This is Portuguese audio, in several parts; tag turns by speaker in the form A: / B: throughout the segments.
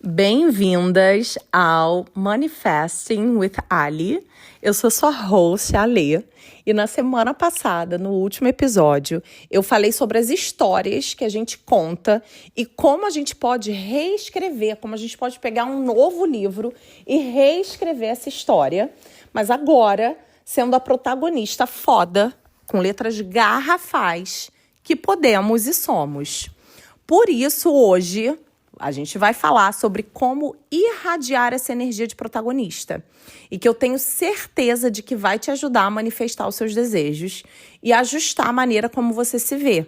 A: Bem-vindas ao Manifesting with Ali. Eu sou sua host, Ali, e na semana passada, no último episódio, eu falei sobre as histórias que a gente conta e como a gente pode reescrever, como a gente pode pegar um novo livro e reescrever essa história, mas agora sendo a protagonista foda, com letras garrafais, que podemos e somos. Por isso, hoje, a gente vai falar sobre como irradiar essa energia de protagonista e que eu tenho certeza de que vai te ajudar a manifestar os seus desejos e ajustar a maneira como você se vê.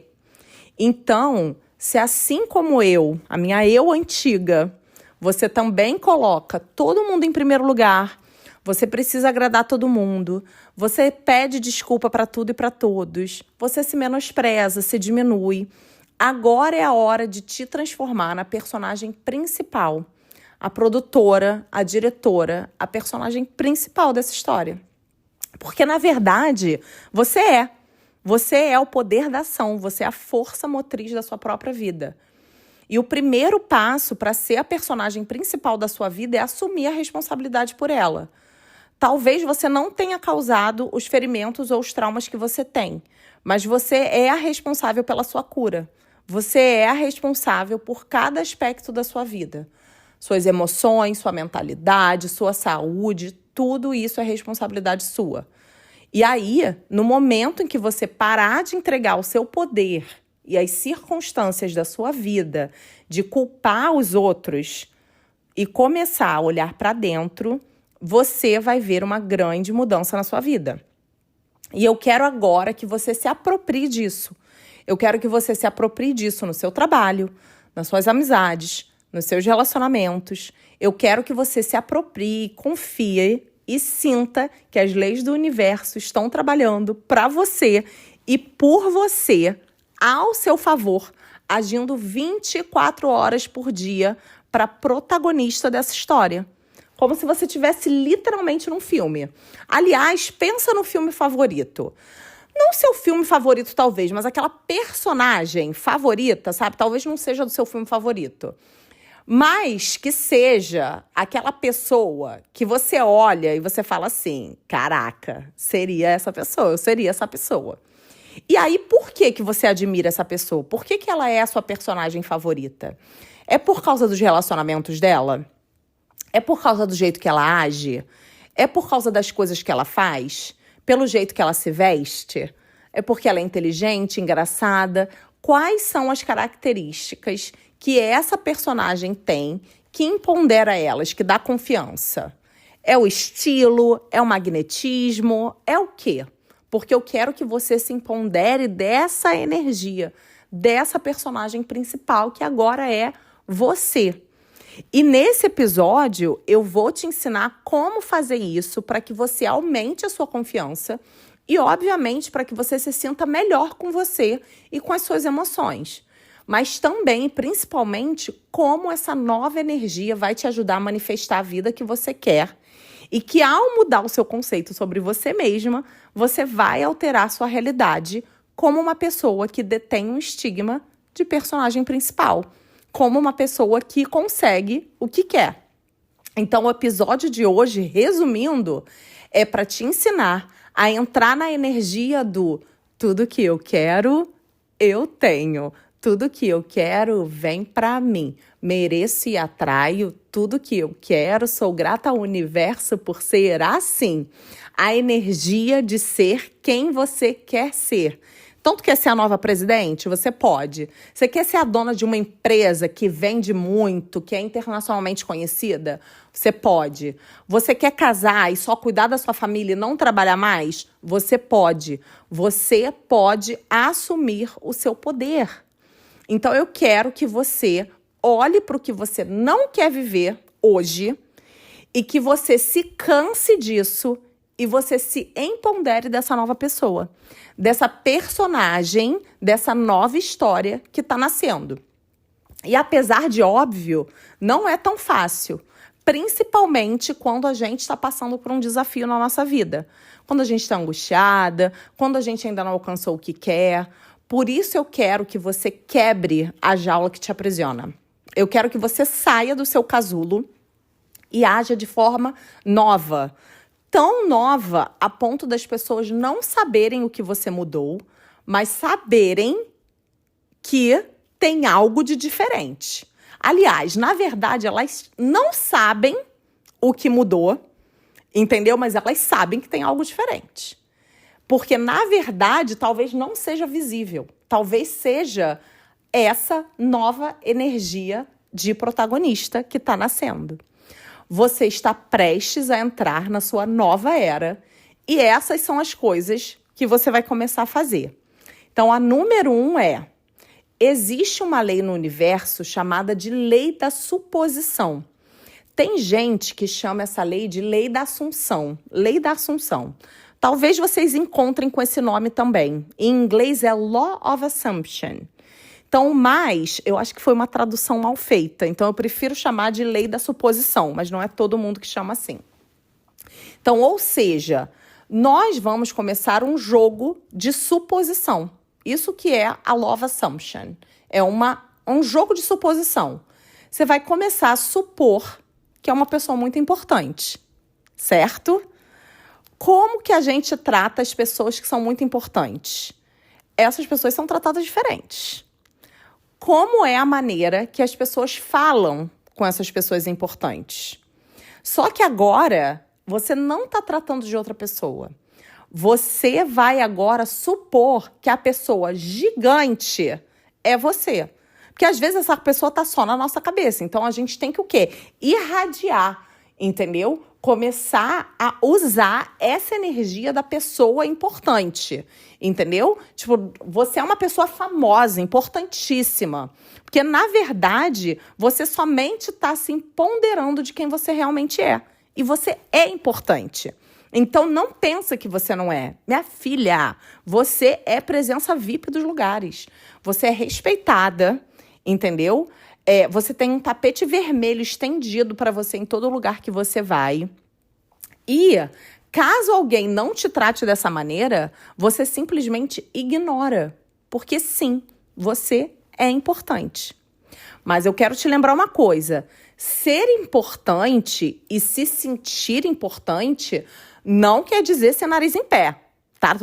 A: Então, se assim como eu, a minha eu antiga, você também coloca todo mundo em primeiro lugar, você precisa agradar todo mundo, você pede desculpa para tudo e para todos, você se menospreza, se diminui. Agora é a hora de te transformar na personagem principal, a produtora, a diretora, a personagem principal dessa história. Porque, na verdade, você é. Você é o poder da ação, você é a força motriz da sua própria vida. E o primeiro passo para ser a personagem principal da sua vida é assumir a responsabilidade por ela. Talvez você não tenha causado os ferimentos ou os traumas que você tem, mas você é a responsável pela sua cura. Você é a responsável por cada aspecto da sua vida. Suas emoções, sua mentalidade, sua saúde, tudo isso é responsabilidade sua. E aí, no momento em que você parar de entregar o seu poder e as circunstâncias da sua vida, de culpar os outros e começar a olhar para dentro, você vai ver uma grande mudança na sua vida. E eu quero agora que você se aproprie disso. Eu quero que você se aproprie disso no seu trabalho, nas suas amizades, nos seus relacionamentos. Eu quero que você se aproprie, confie e sinta que as leis do universo estão trabalhando para você e por você, ao seu favor, agindo 24 horas por dia para protagonista dessa história. Como se você estivesse literalmente num filme. Aliás, pensa no filme favorito. Não o seu filme favorito, talvez, mas aquela personagem favorita, sabe? Talvez não seja do seu filme favorito. Mas que seja aquela pessoa que você olha e você fala assim, caraca, seria essa pessoa, eu seria essa pessoa. E aí, por que você admira essa pessoa? Por que ela é a sua personagem favorita? É por causa dos relacionamentos dela? É por causa do jeito que ela age? É por causa das coisas que ela faz? Pelo jeito que ela se veste? É porque ela é inteligente, engraçada? Quais são as características que essa personagem tem que empodera elas, que dá confiança? É o estilo? É o magnetismo? É o quê? Porque eu quero que você se empodere dessa energia, dessa personagem principal que agora é você. E nesse episódio, eu vou te ensinar como fazer isso para que você aumente a sua confiança e, obviamente, para que você se sinta melhor com você e com as suas emoções. Mas também, principalmente, como essa nova energia vai te ajudar a manifestar a vida que você quer e que, ao mudar o seu conceito sobre você mesma, você vai alterar a sua realidade como uma pessoa que detém um estigma de personagem principal. Como uma pessoa que consegue o que quer. Então, o episódio de hoje, resumindo, é para te ensinar a entrar na energia do tudo que eu quero, eu tenho. Tudo que eu quero vem para mim. Mereço e atraio tudo que eu quero. Sou grata ao universo por ser assim. A energia de ser quem você quer ser. Então, tu quer ser a nova presidente? Você pode. Você quer ser a dona de uma empresa que vende muito, que é internacionalmente conhecida? Você pode. Você quer casar e só cuidar da sua família e não trabalhar mais? Você pode. Você pode assumir o seu poder. Então, eu quero que você olhe para o que você não quer viver hoje e que você se canse disso e você se empodere dessa nova pessoa, dessa personagem, dessa nova história que está nascendo. E apesar de óbvio, não é tão fácil, principalmente quando a gente está passando por um desafio na nossa vida. Quando a gente está angustiada, quando a gente ainda não alcançou o que quer, Por isso eu quero que você quebre a jaula que te aprisiona. Eu quero que você saia do seu casulo e haja de forma nova. Tão nova a ponto das pessoas não saberem o que você mudou, mas saberem que tem algo de diferente. Aliás, na verdade, elas não sabem o que mudou, entendeu? Mas elas sabem que tem algo diferente. Porque, na verdade, talvez não seja visível. Talvez seja essa nova energia de protagonista que está nascendo. Você está prestes a entrar na sua nova era e essas são as coisas que você vai começar a fazer. Então, a número 1 é: existe uma lei no universo chamada de lei da suposição. Tem gente que chama essa lei de lei da Assunção. Lei da Assunção. Talvez vocês encontrem com esse nome também. Em inglês é Law of Assumption. Então, mas eu acho que foi uma tradução mal feita. Então, eu prefiro chamar de lei da suposição, mas não é todo mundo que chama assim. Então, ou seja, nós vamos começar um jogo de suposição. Isso que é a Law of Assumption. É um jogo de suposição. Você vai começar a supor que é uma pessoa muito importante, certo? Como que a gente trata as pessoas que são muito importantes? Essas pessoas são tratadas diferentes. Como é a maneira que as pessoas falam com essas pessoas importantes? Só que agora, você não está tratando de outra pessoa. Você vai agora supor que a pessoa gigante é você. Porque às vezes essa pessoa está só na nossa cabeça. Então a gente tem que o quê? Irradiar, entendeu? Começar a usar essa energia da pessoa importante, entendeu? Tipo, você é uma pessoa famosa, importantíssima. Porque, na verdade, você somente está se empoderando de quem você realmente é. E você é importante. Então, não pensa que você não é. Minha filha, você é presença VIP dos lugares. Você é respeitada, entendeu? Você tem um tapete vermelho estendido para você em todo lugar que você vai. E, caso alguém não te trate dessa maneira, você simplesmente ignora. Porque, sim, você é importante. Mas eu quero te lembrar uma coisa. Ser importante e se sentir importante não quer dizer ser nariz em pé. Tá?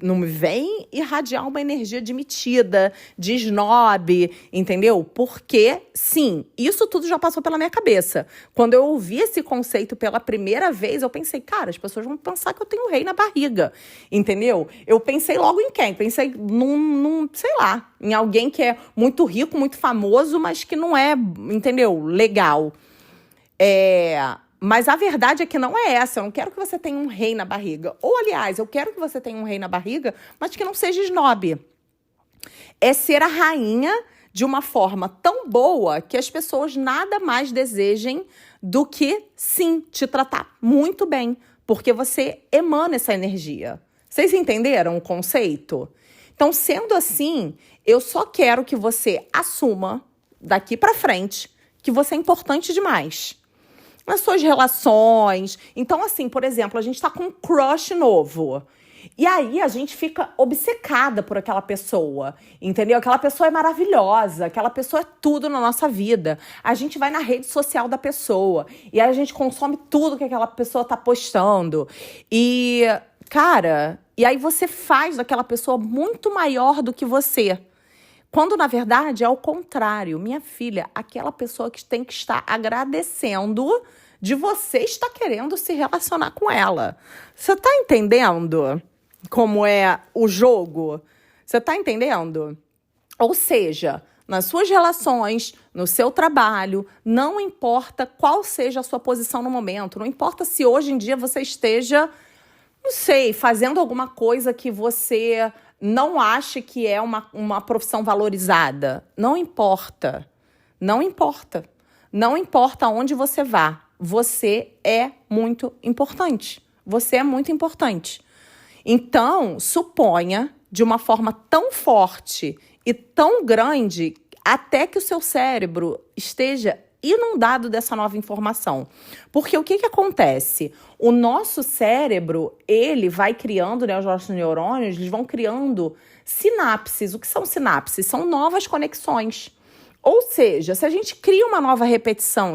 A: Não me vem irradiar uma energia de metida, de snob, entendeu? Porque, sim, isso tudo já passou pela minha cabeça. Quando eu ouvi esse conceito pela primeira vez, eu pensei, cara, as pessoas vão pensar que eu tenho rei na barriga, entendeu? Eu pensei logo em quem? Pensei sei lá, em alguém que é muito rico, muito famoso, mas que não é, entendeu? Legal. Mas a verdade é que não é essa. Eu não quero que você tenha um rei na barriga. Ou, aliás, eu quero que você tenha um rei na barriga, mas que não seja snob. É ser a rainha de uma forma tão boa que as pessoas nada mais desejem do que, sim, te tratar muito bem. Porque você emana essa energia. Vocês entenderam o conceito? Então, sendo assim, eu só quero que você assuma, daqui pra frente, que você é importante demais. Nas suas relações. Então, assim, por exemplo, a gente tá com um crush novo. E aí a gente fica obcecada por aquela pessoa, entendeu? Aquela pessoa é maravilhosa, aquela pessoa é tudo na nossa vida. A gente vai na rede social da pessoa e aí a gente consome tudo que aquela pessoa tá postando. E, cara, e aí você faz daquela pessoa muito maior do que você. Quando, na verdade, é o contrário. Minha filha, aquela pessoa que tem que estar agradecendo de você estar querendo se relacionar com ela. Você tá entendendo como é o jogo? Você tá entendendo? Ou seja, nas suas relações, no seu trabalho, não importa qual seja a sua posição no momento, não importa se hoje em dia você esteja, não sei, fazendo alguma coisa que você não ache que é uma profissão valorizada. Não importa. Não importa. Não importa onde você vá. Você é muito importante. Você é muito importante. Então, suponha de uma forma tão forte e tão grande até que o seu cérebro esteja inundado dessa nova informação. Porque o que acontece? O nosso cérebro, ele vai criando, né, os nossos neurônios, eles vão criando Sinapses. O que são sinapses? São novas conexões. Ou seja, se a gente cria uma nova repetição,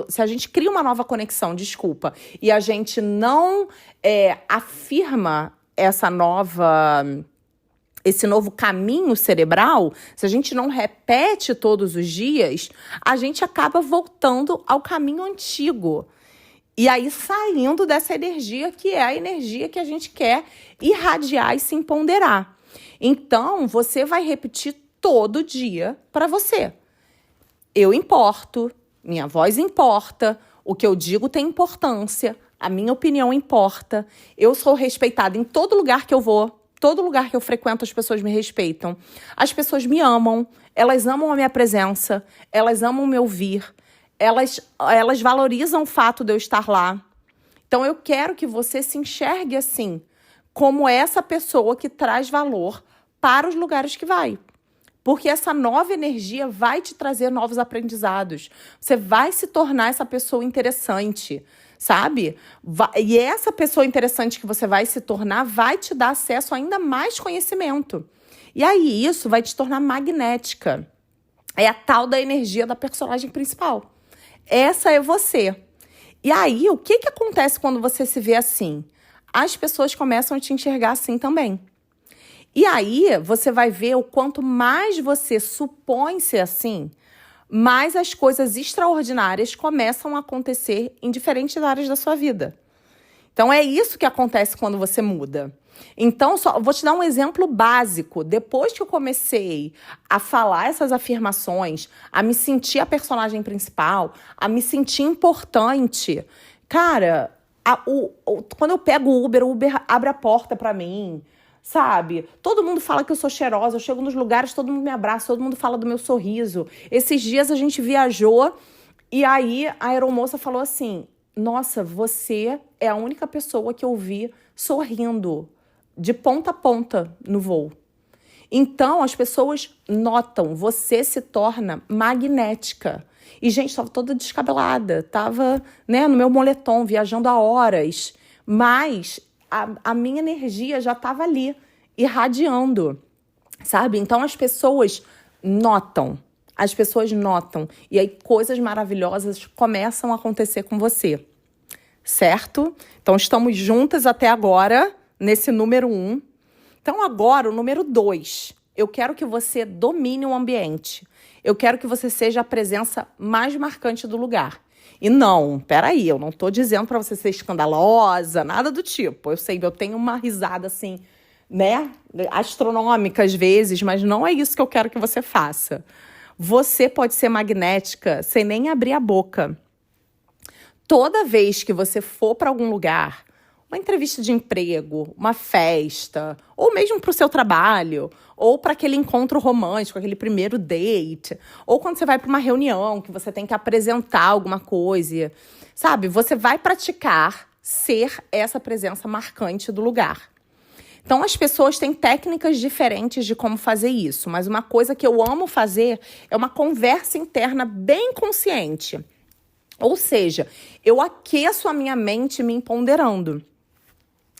A: se a gente cria uma nova conexão, e a gente não afirma esse novo caminho cerebral, se a gente não repete todos os dias, a gente acaba voltando ao caminho antigo. E aí saindo dessa energia que é a energia que a gente quer irradiar e se empoderar. Então, você vai repetir todo dia para você. Eu importo, minha voz importa, o que eu digo tem importância, a minha opinião importa, eu sou respeitada em todo lugar que eu vou, todo lugar que eu frequento as pessoas me respeitam, as pessoas me amam, elas amam a minha presença, elas amam me ouvir, elas valorizam o fato de eu estar lá. Então eu quero que você se enxergue assim, como essa pessoa que traz valor para os lugares que vai. Porque essa nova energia vai te trazer novos aprendizados. Você vai se tornar essa pessoa interessante, sabe? E essa pessoa interessante que você vai se tornar vai te dar acesso a ainda mais conhecimento. E aí isso vai te tornar magnética. É a tal da energia da personagem principal. Essa é você. E aí, o que acontece quando você se vê assim? As pessoas começam a te enxergar assim também. E aí, você vai ver o quanto mais você supõe ser assim, mais as coisas extraordinárias começam a acontecer em diferentes áreas da sua vida. Então, é isso que acontece quando você muda. Então, vou te dar um exemplo básico. Depois que eu comecei a falar essas afirmações, a me sentir a personagem principal, a me sentir importante, cara, quando eu pego o Uber abre a porta pra mim, sabe? Todo mundo fala que eu sou cheirosa, eu chego nos lugares, todo mundo me abraça, todo mundo fala do meu sorriso. Esses dias a gente viajou e aí a aeromoça falou assim: nossa, você é a única pessoa que eu vi sorrindo de ponta a ponta no voo. Então, as pessoas notam, você se torna magnética. E, gente, estava toda descabelada, estava, no meu moletom, viajando há horas. Mas a minha energia já estava ali, irradiando, sabe? Então, as pessoas notam. E aí, coisas maravilhosas começam a acontecer com você. Certo? Então, estamos juntas até agora, nesse número 1. Então, agora, o número 2. Eu quero que você domine o ambiente. Eu quero que você seja a presença mais marcante do lugar. E não, peraí, eu não tô dizendo pra você ser escandalosa, nada do tipo. Eu sei, eu tenho uma risada assim, astronômica às vezes, mas não é isso que eu quero que você faça. Você pode ser magnética sem nem abrir a boca. Toda vez que você for para algum lugar, uma entrevista de emprego, uma festa, ou mesmo para o seu trabalho, ou para aquele encontro romântico, aquele primeiro date, ou quando você vai para uma reunião que você tem que apresentar alguma coisa, sabe? Você vai praticar ser essa presença marcante do lugar. Então, as pessoas têm técnicas diferentes de como fazer isso, mas uma coisa que eu amo fazer é uma conversa interna bem consciente. Ou seja, eu aqueço a minha mente me empoderando.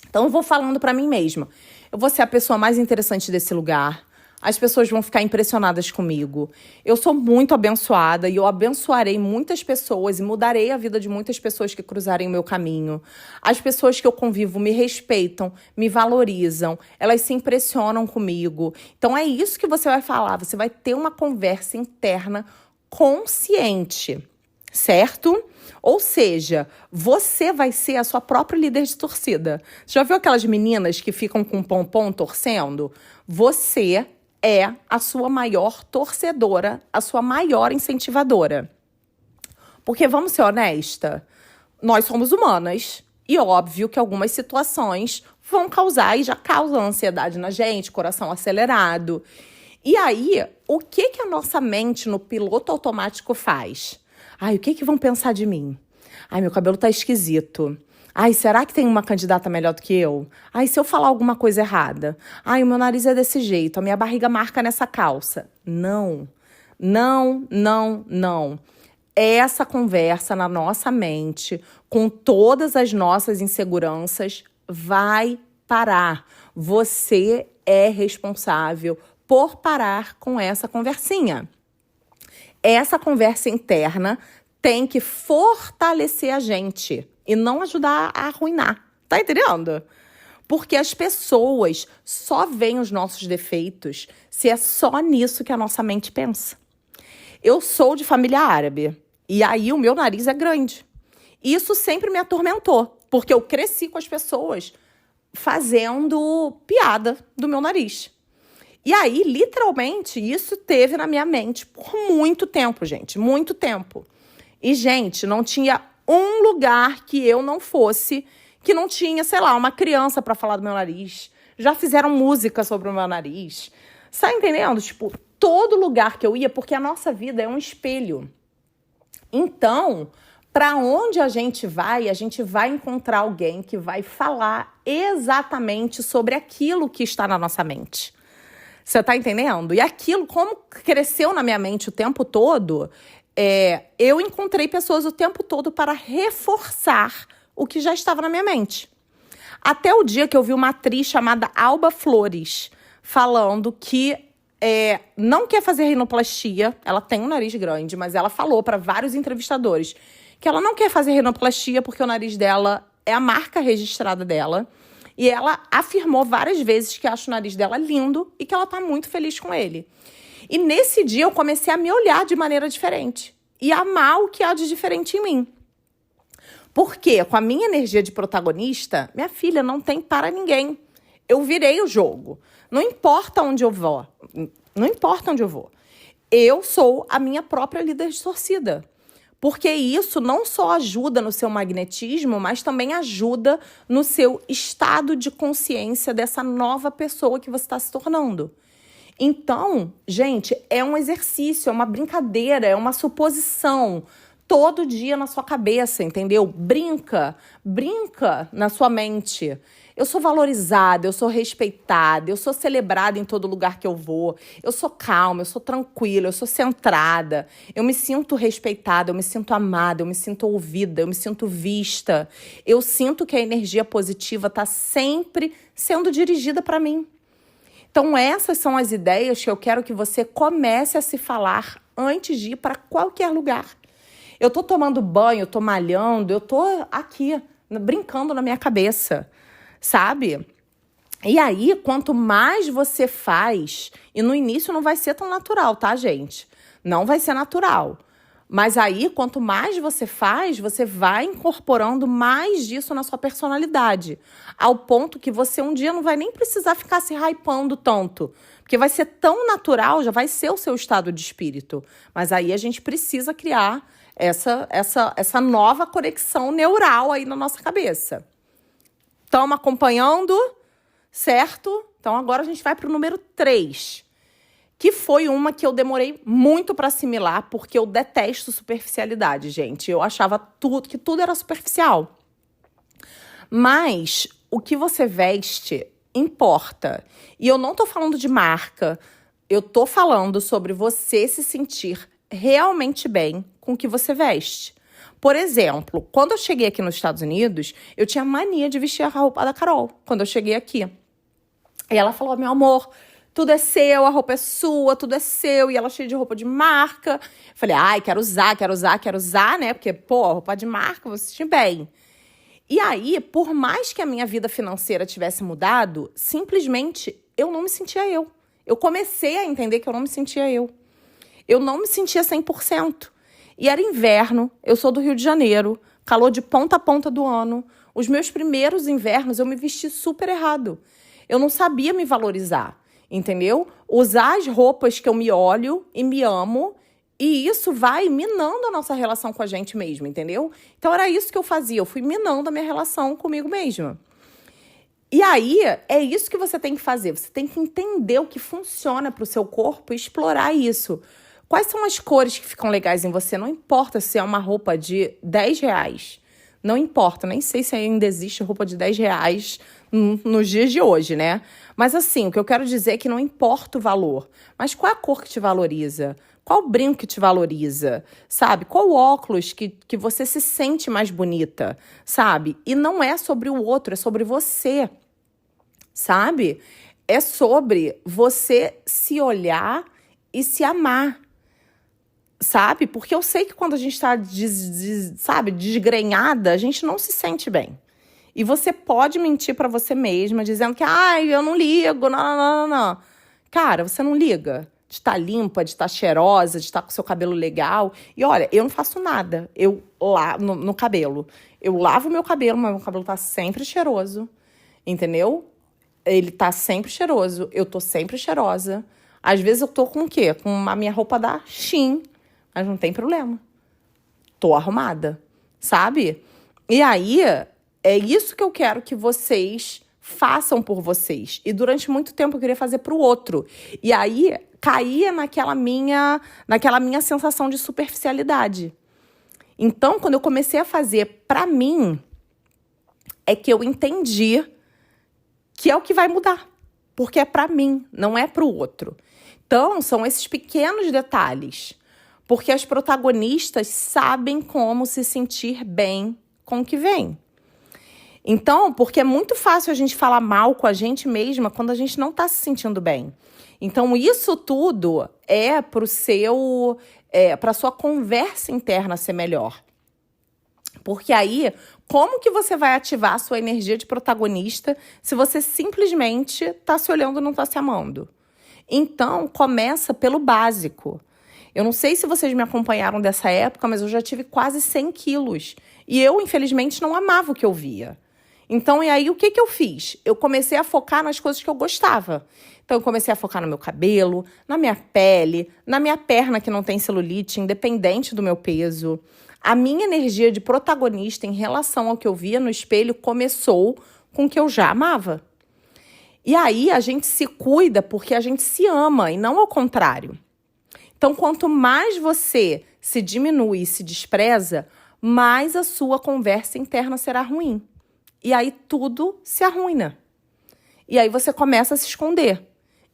A: Então, eu vou falando para mim mesma. Eu vou ser a pessoa mais interessante desse lugar. As pessoas vão ficar impressionadas comigo. Eu sou muito abençoada e eu abençoarei muitas pessoas e mudarei a vida de muitas pessoas que cruzarem o meu caminho. As pessoas que eu convivo me respeitam, me valorizam, elas se impressionam comigo. Então, é isso que você vai falar. Você vai ter uma conversa interna consciente. Certo? Ou seja, você vai ser a sua própria líder de torcida. Já viu aquelas meninas que ficam com um pompom torcendo? Você é a sua maior torcedora, a sua maior incentivadora. Porque, vamos ser honesta, nós somos humanas. E óbvio que algumas situações vão causar e já causam ansiedade na gente, coração acelerado. E aí, o que a nossa mente no piloto automático faz? Ai, o que vão pensar de mim? Ai, meu cabelo tá esquisito. Ai, será que tem uma candidata melhor do que eu? Ai, se eu falar alguma coisa errada? Ai, o meu nariz é desse jeito, a minha barriga marca nessa calça. Não, não, não, não. Essa conversa na nossa mente, com todas as nossas inseguranças, vai parar. Você é responsável por parar com essa conversinha. Essa conversa interna tem que fortalecer a gente e não ajudar a arruinar. Tá entendendo? Porque as pessoas só veem os nossos defeitos se é só nisso que a nossa mente pensa. Eu sou de família árabe e aí o meu nariz é grande. Isso sempre me atormentou, porque eu cresci com as pessoas fazendo piada do meu nariz. E aí, literalmente, isso teve na minha mente por muito tempo, gente, muito tempo. E, gente, não tinha um lugar que eu não fosse, que não tinha, sei lá, uma criança para falar do meu nariz. Já fizeram música sobre o meu nariz. Tá entendendo? Tipo, todo lugar que eu ia, porque a nossa vida é um espelho. Então, para onde a gente vai encontrar alguém que vai falar exatamente sobre aquilo que está na nossa mente. Você tá entendendo? E aquilo, como cresceu na minha mente o tempo todo, eu encontrei pessoas o tempo todo para reforçar o que já estava na minha mente. Até o dia que eu vi uma atriz chamada Alba Flores falando que não quer fazer rinoplastia. Ela tem um nariz grande, mas ela falou para vários entrevistadores que ela não quer fazer rinoplastia porque o nariz dela é a marca registrada dela. E ela afirmou várias vezes que acha o nariz dela lindo e que ela tá muito feliz com ele. E nesse dia eu comecei a me olhar de maneira diferente e amar o que há de diferente em mim. Porque com a minha energia de protagonista, minha filha, não tem para ninguém. Eu virei o jogo. Não importa onde eu vou. Não importa onde eu vou. Eu sou a minha própria líder de torcida. Porque isso não só ajuda no seu magnetismo, mas também ajuda no seu estado de consciência dessa nova pessoa que você está se tornando. Então, gente, é um exercício, é uma brincadeira, é uma suposição todo dia na sua cabeça, entendeu? Brinca na sua mente. Eu sou valorizada, eu sou respeitada, eu sou celebrada em todo lugar que eu vou. Eu sou calma, eu sou tranquila, eu sou centrada. Eu me sinto respeitada, eu me sinto amada, eu me sinto ouvida, eu me sinto vista. Eu sinto que a energia positiva está sempre sendo dirigida para mim. Então, essas são as ideias que eu quero que você comece a se falar antes de ir para qualquer lugar. Eu tô tomando banho, eu tô malhando, eu tô aqui, brincando na minha cabeça, sabe? E aí, quanto mais você faz, e no início não vai ser tão natural, tá, gente? Não vai ser natural. Mas aí, quanto mais você faz, você vai incorporando mais disso na sua personalidade. Ao ponto que você um dia não vai nem precisar ficar se hypando tanto. Porque vai ser tão natural, já vai ser o seu estado de espírito. Mas aí a gente precisa criar essa nova conexão neural aí na nossa cabeça. Estamos acompanhando, certo? Então agora a gente vai para o número 3, que foi uma que eu demorei muito para assimilar, porque eu detesto superficialidade, gente. Eu achava que tudo era superficial. Mas o que você veste importa. E eu não tô falando de marca, eu tô falando sobre você se sentir realmente bem com o que você veste. Por exemplo, quando eu cheguei aqui nos Estados Unidos, eu tinha mania de vestir a roupa da Carol, quando eu cheguei aqui. E ela falou, meu amor, tudo é seu, a roupa é sua, tudo é seu. E ela cheia de roupa de marca. Eu falei, ai, quero usar, né? Porque, pô, roupa de marca, vou se sentir bem. E aí, por mais que a minha vida financeira tivesse mudado, simplesmente eu não me sentia eu. Eu comecei a entender que eu não me sentia eu. Eu não me sentia 100%. E era inverno, eu sou do Rio de Janeiro, calor de ponta a ponta do ano. Os meus primeiros invernos eu me vesti super errado. Eu não sabia me valorizar, entendeu? Usar as roupas que eu me olho e me amo, e isso vai minando a nossa relação com a gente mesmo, entendeu? Então era isso que eu fazia, eu fui minando a minha relação comigo mesma. E aí, é isso que você tem que fazer, você tem que entender o que funciona para o seu corpo e explorar isso. Quais são as cores que ficam legais em você? Não importa se é uma roupa de R$10. Não importa, nem sei se ainda existe roupa de R$10 nos dias de hoje, né? Mas assim, o que eu quero dizer é que não importa o valor. Mas qual é a cor que te valoriza? Qual brinco que te valoriza? Sabe? Qual óculos que você se sente mais bonita? Sabe? E não é sobre o outro, é sobre você. Sabe? É sobre você se olhar e se amar, sabe? Porque eu sei que quando a gente tá, desgrenhada, a gente não se sente bem. E você pode mentir pra você mesma, dizendo que, ai, eu não ligo, não. Cara, você não liga de estar limpa, de estar cheirosa, de estar com seu cabelo legal. E olha, eu não faço nada no cabelo. Eu lavo meu cabelo, mas meu cabelo tá sempre cheiroso, entendeu? Ele tá sempre cheiroso, eu tô sempre cheirosa. Às vezes eu tô com o quê? Com a minha roupa da Shein, mas não tem problema. Tô arrumada, sabe? E aí, é isso que eu quero que vocês façam por vocês. E durante muito tempo eu queria fazer pro outro. E aí, caía naquela minha sensação de superficialidade. Então, quando eu comecei a fazer pra mim, é que eu entendi que é o que vai mudar. Porque é pra mim, não é pro outro. Então, são esses pequenos detalhes. Porque as protagonistas sabem como se sentir bem com o que vem. Então, porque é muito fácil a gente falar mal com a gente mesma quando a gente não tá se sentindo bem. Então, isso tudo é pra sua conversa interna ser melhor. Porque aí, como que você vai ativar a sua energia de protagonista se você simplesmente tá se olhando e não tá se amando? Então, começa pelo básico. Eu não sei se vocês me acompanharam dessa época, mas eu já tive quase 100 quilos. E eu, infelizmente, não amava o que eu via. Então, e aí, o que eu fiz? Eu comecei a focar nas coisas que eu gostava. Então, eu comecei a focar no meu cabelo, na minha pele, na minha perna que não tem celulite, independente do meu peso. A minha energia de protagonista em relação ao que eu via no espelho começou com o que eu já amava. E aí, a gente se cuida porque a gente se ama e não ao contrário. Então, quanto mais você se diminui e se despreza, mais a sua conversa interna será ruim. E aí tudo se arruina. E aí você começa a se esconder.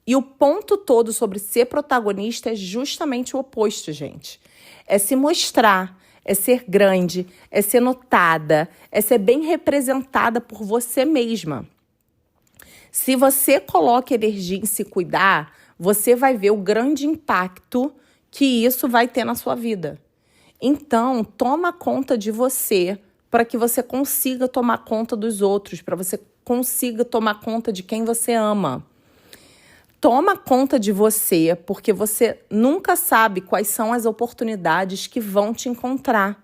A: E o ponto todo sobre ser protagonista é justamente o oposto, gente. É se mostrar, é ser grande, é ser notada, é ser bem representada por você mesma. Se você coloca energia em se cuidar, você vai ver o grande impacto que isso vai ter na sua vida. Então, toma conta de você para que você consiga tomar conta dos outros, para você consiga tomar conta de quem você ama. Toma conta de você, porque você nunca sabe quais são as oportunidades que vão te encontrar.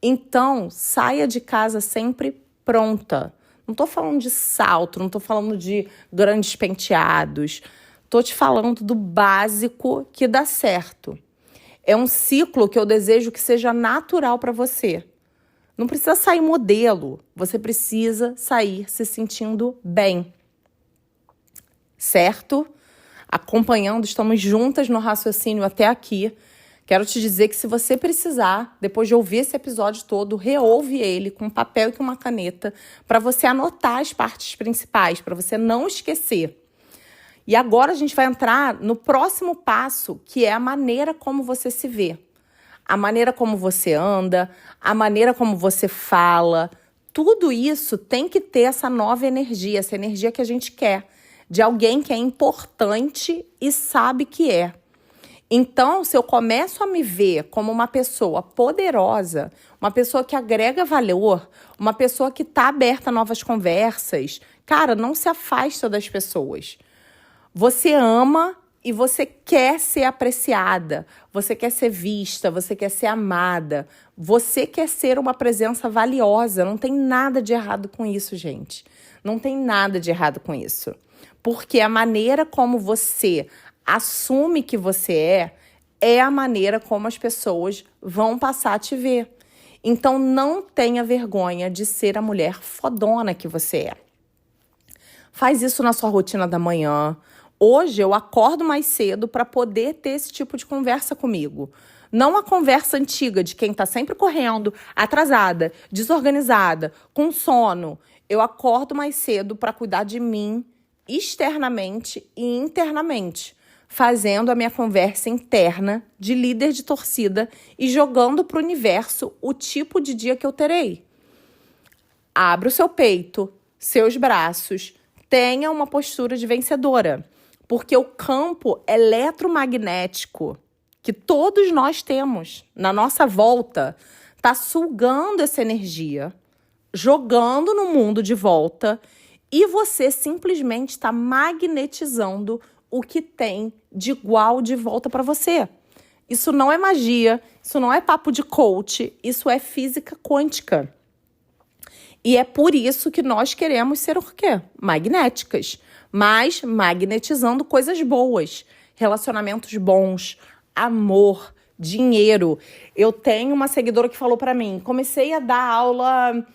A: Então, saia de casa sempre pronta. Não estou falando de salto, não estou falando de grandes penteados. Estou te falando do básico que dá certo. É um ciclo que eu desejo que seja natural para você. Não precisa sair modelo, você precisa sair se sentindo bem. Certo? Acompanhando, estamos juntas no raciocínio até aqui. Quero te dizer que se você precisar, depois de ouvir esse episódio todo, reouve ele com um papel e com uma caneta para você anotar as partes principais, para você não esquecer. E agora a gente vai entrar no próximo passo, que é a maneira como você se vê. A maneira como você anda, a maneira como você fala, tudo isso tem que ter essa nova energia, essa energia que a gente quer, de alguém que é importante e sabe que é. Então, se eu começo a me ver como uma pessoa poderosa, uma pessoa que agrega valor, uma pessoa que está aberta a novas conversas, cara, não se afasta das pessoas. Você ama e você quer ser apreciada, você quer ser vista, você quer ser amada, você quer ser uma presença valiosa. Não tem nada de errado com isso, gente. Não tem nada de errado com isso. Porque a maneira como você assume que você é a maneira como as pessoas vão passar a te ver. Então, não tenha vergonha de ser a mulher fodona que você é. Faz isso na sua rotina da manhã. Hoje eu acordo mais cedo para poder ter esse tipo de conversa comigo. Não a conversa antiga de quem está sempre correndo, atrasada, desorganizada, com sono. Eu acordo mais cedo para cuidar de mim externamente e internamente, fazendo a minha conversa interna de líder de torcida e jogando para o universo o tipo de dia que eu terei. Abra o seu peito, seus braços, tenha uma postura de vencedora, porque o campo eletromagnético que todos nós temos na nossa volta está sugando essa energia, jogando no mundo de volta, e você simplesmente está magnetizando o que tem de igual de volta para você. Isso não é magia, isso não é papo de coach, isso é física quântica. E é por isso que nós queremos ser o quê? Magnéticas, mas magnetizando coisas boas, relacionamentos bons, amor, dinheiro. Eu tenho uma seguidora que falou para mim, comecei a dar aula,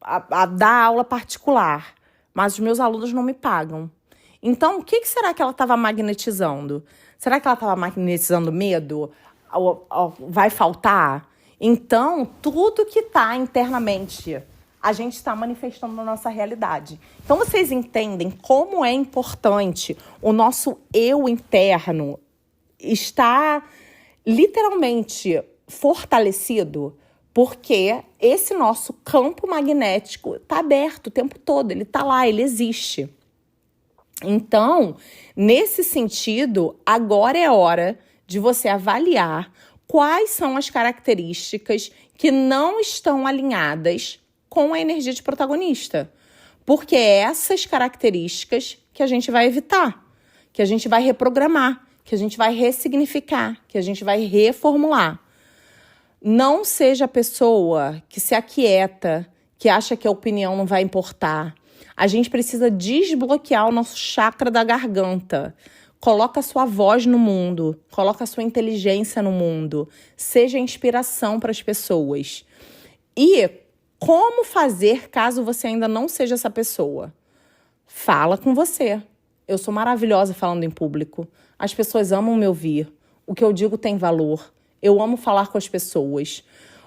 A: a dar aula particular, mas os meus alunos não me pagam. Então, o que será que ela estava magnetizando? Será que ela estava magnetizando medo? Vai faltar? Então, tudo que está internamente, a gente está manifestando na nossa realidade. Então, vocês entendem como é importante o nosso eu interno estar literalmente fortalecido, porque esse nosso campo magnético está aberto o tempo todo, ele está lá, ele existe. Então, nesse sentido, agora é hora de você avaliar quais são as características que não estão alinhadas com a energia de protagonista. Porque é essas características que a gente vai evitar, que a gente vai reprogramar, que a gente vai ressignificar, que a gente vai reformular. Não seja a pessoa que se aquieta, que acha que a opinião não vai importar. A gente precisa desbloquear o nosso chakra da garganta. Coloca a sua voz no mundo, coloca a sua inteligência no mundo. Seja inspiração para as pessoas. E como fazer caso você ainda não seja essa pessoa? Fala com você. Eu sou maravilhosa falando em público. As pessoas amam me ouvir. O que eu digo tem valor. Eu amo falar com as pessoas.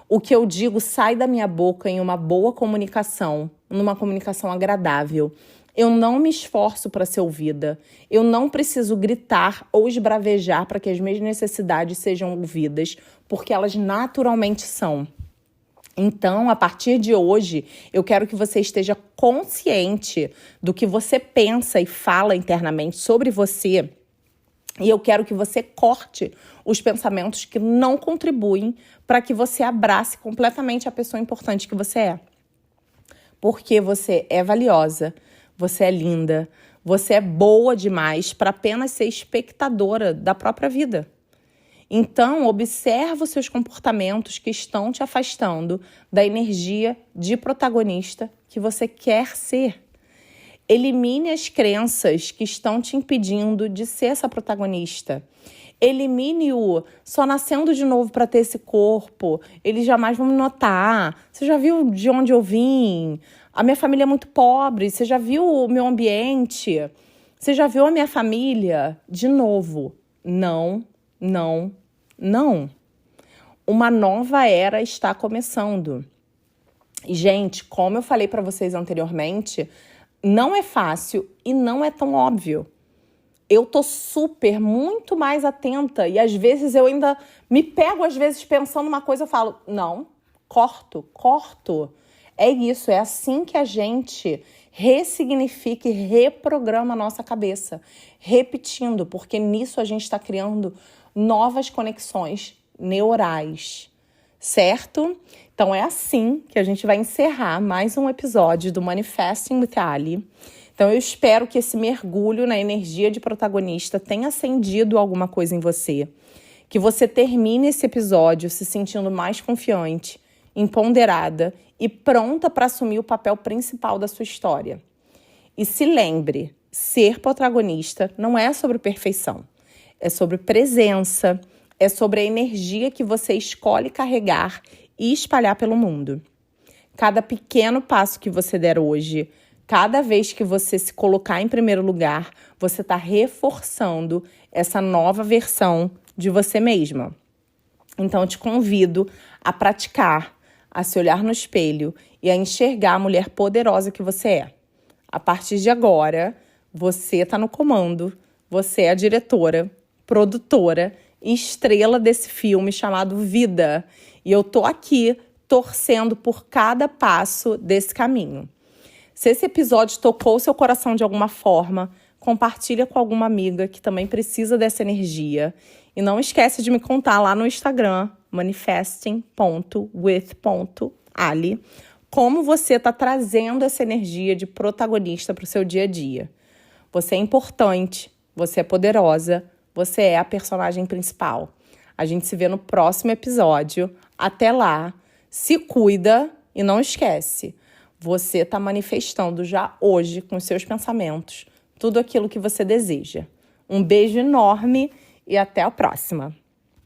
A: O que eu digo sai da minha boca em uma boa comunicação, numa comunicação agradável. Eu não me esforço para ser ouvida. Eu não preciso gritar ou esbravejar para que as minhas necessidades sejam ouvidas, porque elas naturalmente são. Então, a partir de hoje, eu quero que você esteja consciente do que você pensa e fala internamente sobre você. E eu quero que você corte os pensamentos que não contribuem para que você abrace completamente a pessoa importante que você é. Porque você é valiosa, você é linda, você é boa demais para apenas ser espectadora da própria vida. Então, observa os seus comportamentos que estão te afastando da energia de protagonista que você quer ser. Elimine as crenças que estão te impedindo de ser essa protagonista. Elimine o só nascendo de novo para ter esse corpo, eles jamais vão me notar. Você já viu de onde eu vim? A minha família é muito pobre. Você já viu o meu ambiente? Você já viu a minha família? De novo, não, não, não. Uma nova era está começando. E, gente, como eu falei para vocês anteriormente, não é fácil e não é tão óbvio. Eu tô muito mais atenta e às vezes eu ainda me pego pensando uma coisa, eu falo, não, corto. É isso, é assim que a gente ressignifica e reprograma a nossa cabeça. Repetindo, porque nisso a gente está criando novas conexões neurais, certo? Então é assim que a gente vai encerrar mais um episódio do Manifesting with Ali. Então eu espero que esse mergulho na energia de protagonista tenha acendido alguma coisa em você. Que você termine esse episódio se sentindo mais confiante, empoderada e pronta para assumir o papel principal da sua história. E se lembre, ser protagonista não é sobre perfeição. É sobre presença, é sobre a energia que você escolhe carregar e espalhar pelo mundo. Cada pequeno passo que você der hoje, cada vez que você se colocar em primeiro lugar, você está reforçando essa nova versão de você mesma. Então, eu te convido a praticar, a se olhar no espelho e a enxergar a mulher poderosa que você é. A partir de agora, você está no comando, você é a diretora, produtora e estrela desse filme chamado Vida. E eu tô aqui torcendo por cada passo desse caminho. Se esse episódio tocou o seu coração de alguma forma, compartilha com alguma amiga que também precisa dessa energia. E não esquece de me contar lá no Instagram, manifesting.with.ali, como você está trazendo essa energia de protagonista para o seu dia a dia. Você é importante, você é poderosa, você é a personagem principal. A gente se vê no próximo episódio. Até lá, se cuida e não esquece. Você está manifestando já hoje, com os seus pensamentos, tudo aquilo que você deseja. Um beijo enorme e até a próxima.